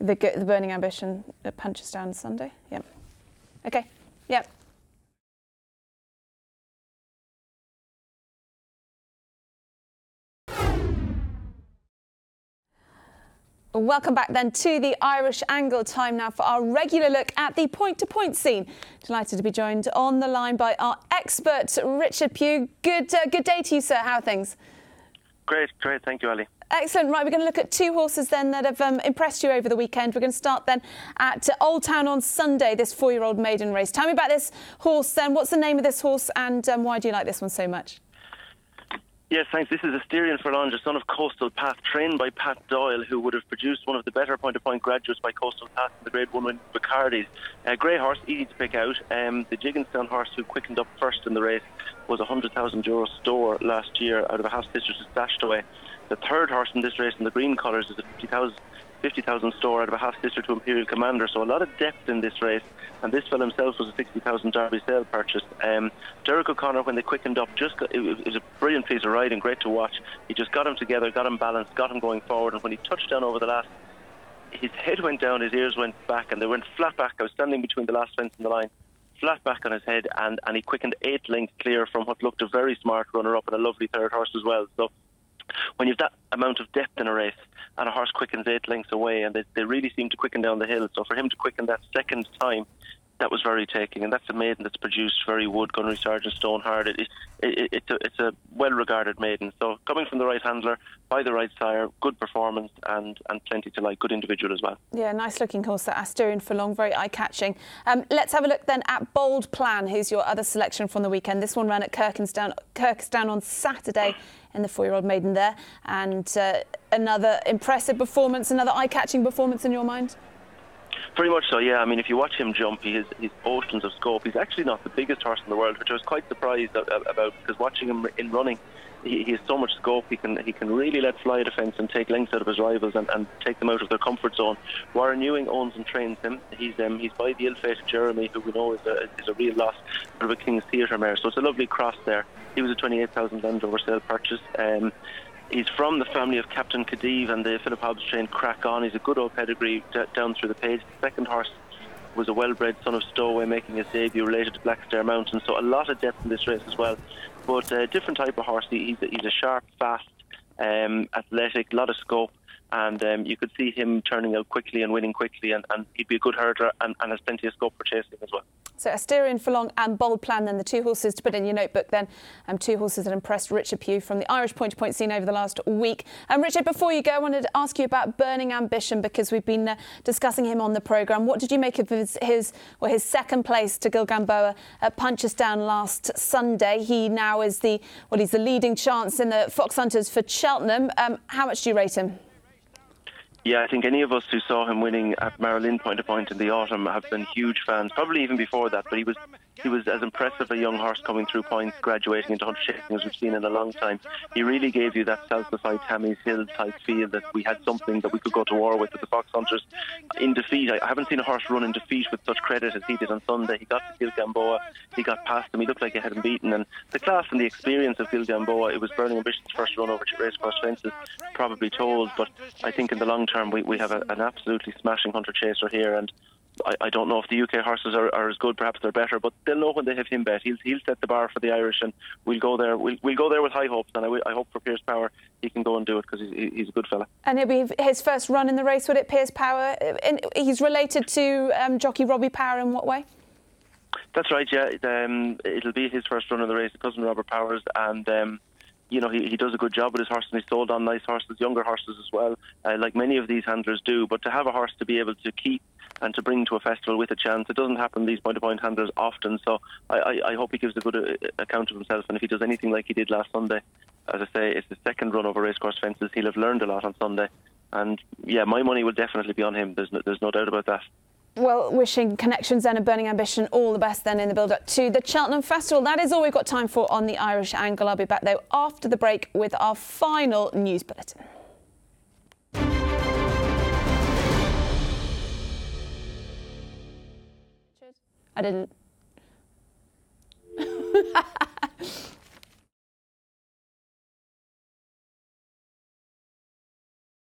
The Burning Ambition at Punchestown Sunday? Yep. Okay. Yep. Welcome back then to the Irish Angle. Time now for our regular look at the point-to-point scene. Delighted to be joined on the line by our expert, Richard Pugh. Good day to you, sir. How are things? Great. Thank you, Ali. Excellent. Right, we're going to look at two horses then that have impressed you over the weekend. We're going to start then at Old Town on Sunday, this 4-year-old maiden race. Tell me about this horse then. What's the name of this horse and why do you like this one so much? Yes, thanks. This is Asterion Forlonge, a son of Coastal Path, trained by Pat Doyle, who would have produced one of the better point-to-point graduates by Coastal Path in the Grade 1 win Bacardis. Grey horse, easy to pick out. The Jigginstown horse, who quickened up first in the race, was a €100,000 store last year out of a half-sister to Stashed Away. The third horse in this race in the green colours is a 50,000 store out of a half-sister to Imperial Commander, so a lot of depth in this race, and this fellow himself was a 60,000 Derby sale purchase. Derek O'Connor, when they quickened up, it was a brilliant piece of riding, great to watch. He just got him together, got him balanced, got him going forward, and when he touched down over the last, his head went down, his ears went back, and they went flat back. I was standing between the last fence and the line, flat back on his head, and he quickened 8 lengths clear from what looked a very smart runner-up and a lovely third horse as well. So when you've that amount of depth in a race and a horse quickens 8 lengths away, and they really seem to quicken down the hill, so for him to quicken that second time, that was very taking, and that's a maiden that's produced very Wood, Gunnery Sergeant, Stonehard. It's a well-regarded maiden. So coming from the right handler, by the right sire, good performance and plenty to like, good individual as well. Yeah, nice-looking horse, that Asterion Forlonge, very eye-catching. Let's have a look then at Bold Plan, who's your other selection from the weekend. This one ran at Kirkstown on Saturday in the 4-year-old maiden there, and another impressive performance, another eye-catching performance in your mind? Very much so, yeah. I mean, if you watch him jump, he's oceans of scope. He's actually not the biggest horse in the world, which I was quite surprised about, because watching him in running, he has so much scope. He can really let fly the fence and take lengths out of his rivals and take them out of their comfort zone. Warren Ewing owns and trains him. He's by the ill-fated Jeremy, who we know is a real loss, of a King's Theatre mare. So it's a lovely cross there. He was a 28,000 Landover sale purchase. He's from the family of Captain Khedive and the Philip Hobbs trained Crack On. He's a good old pedigree down through the page. The second horse was a well-bred son of Stowaway, making his debut, related to Blackstair Mountain. So a lot of depth in this race as well. But a different type of horse. He's a sharp, fast, athletic, lot of scope. And you could see him turning out quickly and winning quickly, and he'd be a good herder and has plenty of scope for chasing as well. So Asterion Forlonge and Bold Plan, then the two horses to put in your notebook then. Two horses that impressed Richard Pugh from the Irish point-to-point scene over the last week. Richard, before you go, I wanted to ask you about Burning Ambition, because we've been discussing him on the programme. What did you make of his second place to Gil Gamboa at Punchestown last Sunday? He now is he's the leading chance in the Fox Hunters for Cheltenham. How much do you rate him? Yeah, I think any of us who saw him winning at Marilyn point-to-point in the autumn have been huge fans, probably even before that, but he was as impressive a young horse coming through points, graduating into hunter chasing as we've seen in a long time. He really gave you that salsified Tammy's Hill type feel that we had something that we could go to war with the Fox Hunters. In defeat, I haven't seen a horse run in defeat with such credit as he did on Sunday. He got to Gil Gamboa, he got past him, he looked like he had him beaten, and the class and the experience of Gil Gamboa, it was Burning Ambition's first run over racecourse fences, probably told, but I think in the long term we have an absolutely smashing hunter chaser here, and I don't know if the UK horses are as good, perhaps they're better, but they'll know when they have him bet. He'll set the bar for the Irish, and we'll go there. We'll go there with high hopes, and I hope for Pierce Power he can go and do it, because he's a good fella. And it'll be his first run in the race, would it, Pierce Power? And he's related to jockey Robbie Power in what way? That's right, yeah. It'll be his first run in the race, cousin Robert Powers, and he does a good job with his horse, and he's sold on nice horses, younger horses as well, like many of these handlers do. But to have a horse to be able to keep and to bring to a festival with a chance, it doesn't happen these point-to-point handlers often. So I hope he gives a good account of himself, and if he does anything like he did last Sunday, as I say, it's the second run over racecourse fences. He'll have learned a lot on Sunday, and yeah, my money will definitely be on him. There's no doubt about that. Well, wishing Connections and a Burning Ambition all the best then in the build-up to the Cheltenham Festival. That is all we've got time for on the Irish Angle. I'll be back, though, after the break with our final news bulletin. I didn't.